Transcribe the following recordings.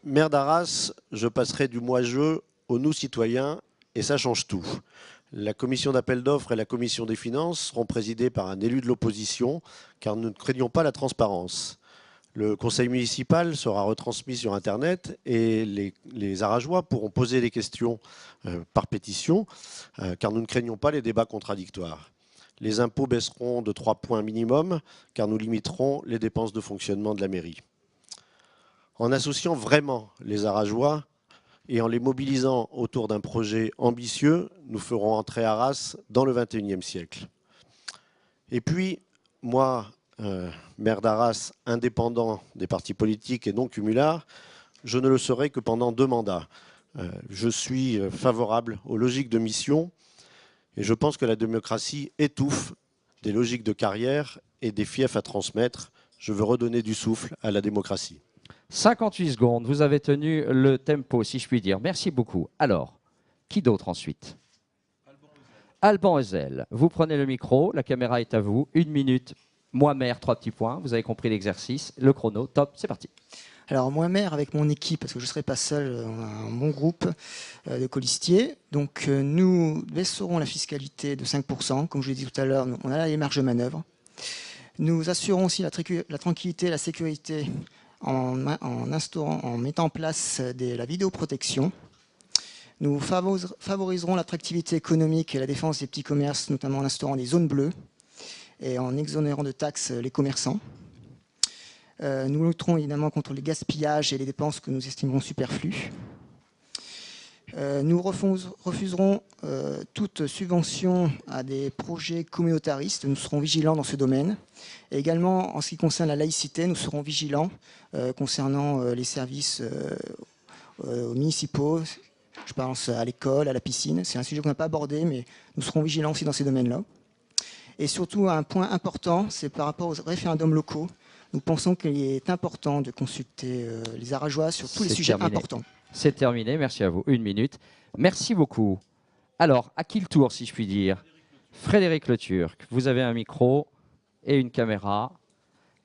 Maire d'Arras, je passerai du moi-je au nous citoyens et ça change tout. La commission d'appel d'offres et la commission des finances seront présidées par un élu de l'opposition car nous ne craignons pas la transparence. Le conseil municipal sera retransmis sur Internet et les Arageois pourront poser des questions par pétition car nous ne craignons pas les débats contradictoires. Les impôts baisseront de 3 points minimum car nous limiterons les dépenses de fonctionnement de la mairie. En associant vraiment les Arageois et en les mobilisant autour d'un projet ambitieux, nous ferons entrer Arras dans le XXIe siècle. Et puis, moi, maire d'Arras, indépendant des partis politiques et non cumulard, je ne le serai que pendant 2 mandats. Je suis favorable aux logiques de mission et je pense que la démocratie étouffe des logiques de carrière et des fiefs à transmettre. Je veux redonner du souffle à la démocratie. 58 secondes, vous avez tenu le tempo, si je puis dire. Merci beaucoup. Alors, qui d'autre ensuite? Alban Ezel, vous prenez le micro, la caméra est à vous. 1 minute, moi maire, 3 petits points. Vous avez compris l'exercice, le chrono, top, c'est parti. Alors moi maire avec mon équipe, parce que je ne serai pas seul, on a un bon groupe de colistiers. Donc nous baisserons la fiscalité de 5%, comme je l'ai dit tout à l'heure, on a les marges de manœuvre. Nous assurons aussi la tranquillité et la sécurité en mettant en place la vidéoprotection. Nous favoriserons l'attractivité économique et la défense des petits commerces, notamment en instaurant des zones bleues et en exonérant de taxes les commerçants. Nous lutterons évidemment contre les gaspillages et les dépenses que nous estimerons superflues. Nous refuserons toute subvention à des projets communautaristes. Nous serons vigilants dans ce domaine. Et également, en ce qui concerne la laïcité, nous serons vigilants concernant les services municipaux. Je pense à l'école, à la piscine. C'est un sujet qu'on n'a pas abordé, mais nous serons vigilants aussi dans ces domaines-là. Et surtout, un point important, c'est par rapport aux référendums locaux. Nous pensons qu'il est important de consulter les Arageois sur tous les sujets importants. C'est terminé, merci à vous. 1 minute. Merci beaucoup. Alors, à qui le tour, si je puis dire? Frédéric Le Turc, vous avez un micro et une caméra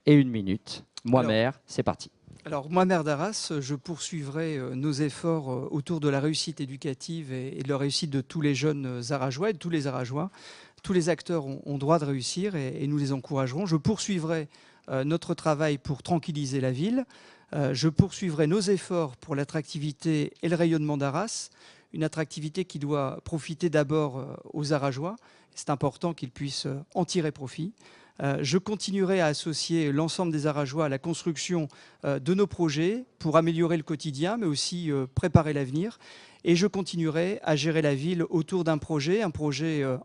et 1 minute. Moi, maire, c'est parti. Alors, moi, maire d'Arras, je poursuivrai nos efforts autour de la réussite éducative et de la réussite de tous les jeunes Arageois et de tous les Arageois. Tous les acteurs ont droit de réussir et nous les encouragerons. Je poursuivrai notre travail pour tranquilliser la ville. Je poursuivrai nos efforts pour l'attractivité et le rayonnement d'Arras, une attractivité qui doit profiter d'abord aux Arageois. C'est important qu'ils puissent en tirer profit. Je continuerai à associer l'ensemble des Arageois à la construction de nos projets pour améliorer le quotidien, mais aussi préparer l'avenir. Et je continuerai à gérer la ville autour d'un projet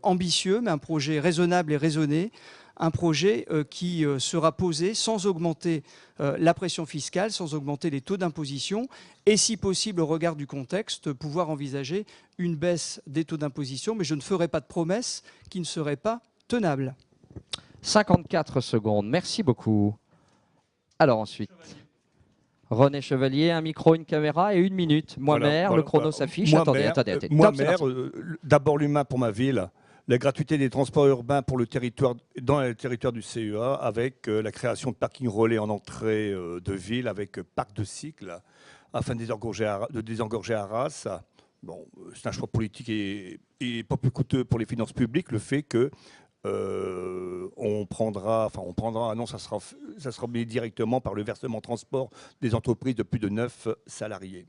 ambitieux, mais un projet raisonnable et raisonné, un projet qui sera posé sans augmenter la pression fiscale, sans augmenter les taux d'imposition et, si possible, au regard du contexte, pouvoir envisager une baisse des taux d'imposition. Mais je ne ferai pas de promesses qui ne seraient pas tenables. 54 secondes, merci beaucoup. Alors ensuite, René Chevalier, un micro, une caméra et 1 minute. Moi, voilà, maire, le chrono s'affiche. Attendez. Moi, maire, d'abord l'humain pour ma ville. La gratuité des transports urbains pour le territoire, dans le territoire du CEA, avec la création de parkings relais en entrée de ville, avec parc de cycles, afin de désengorger Arras. Bon, c'est un choix politique et pas plus coûteux pour les finances publiques, le fait que ça sera mis directement par le versement transport des entreprises de plus de 9 salariés.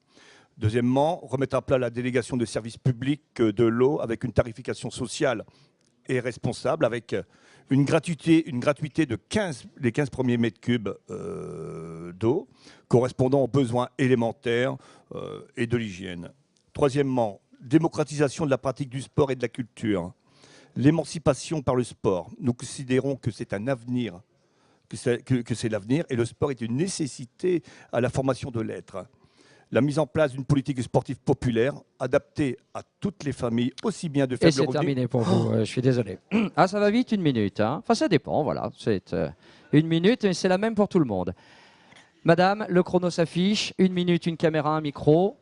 Deuxièmement, remettre à plat la délégation de services publics de l'eau avec une tarification sociale et responsable, avec une gratuité de les 15 premiers mètres cubes d'eau, correspondant aux besoins élémentaires et de l'hygiène. Troisièmement, démocratisation de la pratique du sport et de la culture. L'émancipation par le sport. Nous considérons que c'est un avenir, que c'est l'avenir, et le sport est une nécessité à la formation de l'être. La mise en place d'une politique sportive populaire adaptée à toutes les familles, aussi bien de faibles revenus... Et c'est terminé pour vous, je suis désolé. Ah, ça va vite, 1 minute. Hein. Enfin, ça dépend, voilà. C'est 1 minute, mais c'est la même pour tout le monde. Madame, le chrono s'affiche. 1 minute, une caméra, un micro.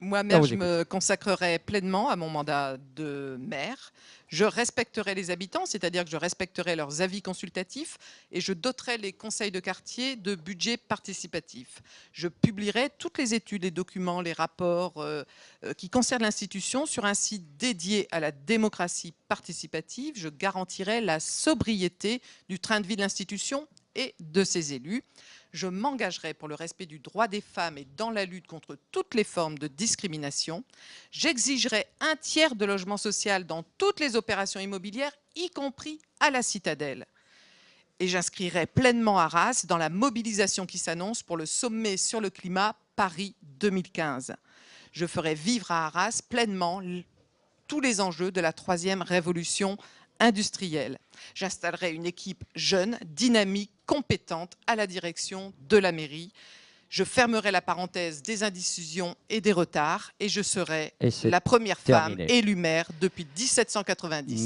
Moi-même, vous je me consacrerai pleinement à mon mandat de maire. Je respecterai les habitants, c'est-à-dire que je respecterai leurs avis consultatifs et je doterai les conseils de quartier de budget participatif. Je publierai toutes les études, les documents, les rapports qui concernent l'institution sur un site dédié à la démocratie participative. Je garantirai la sobriété du train de vie de l'institution et de ses élus. Je m'engagerai pour le respect du droit des femmes et dans la lutte contre toutes les formes de discrimination. J'exigerai un tiers de logement social dans toutes les opérations immobilières, y compris à la Citadelle. Et j'inscrirai pleinement Arras dans la mobilisation qui s'annonce pour le sommet sur le climat Paris 2015. Je ferai vivre à Arras pleinement tous les enjeux de la 3e révolution industrielle. J'installerai une équipe jeune, dynamique, compétente à la direction de la mairie. Je fermerai la parenthèse des indécisions et des retards et je serai la première femme élue maire depuis 1790.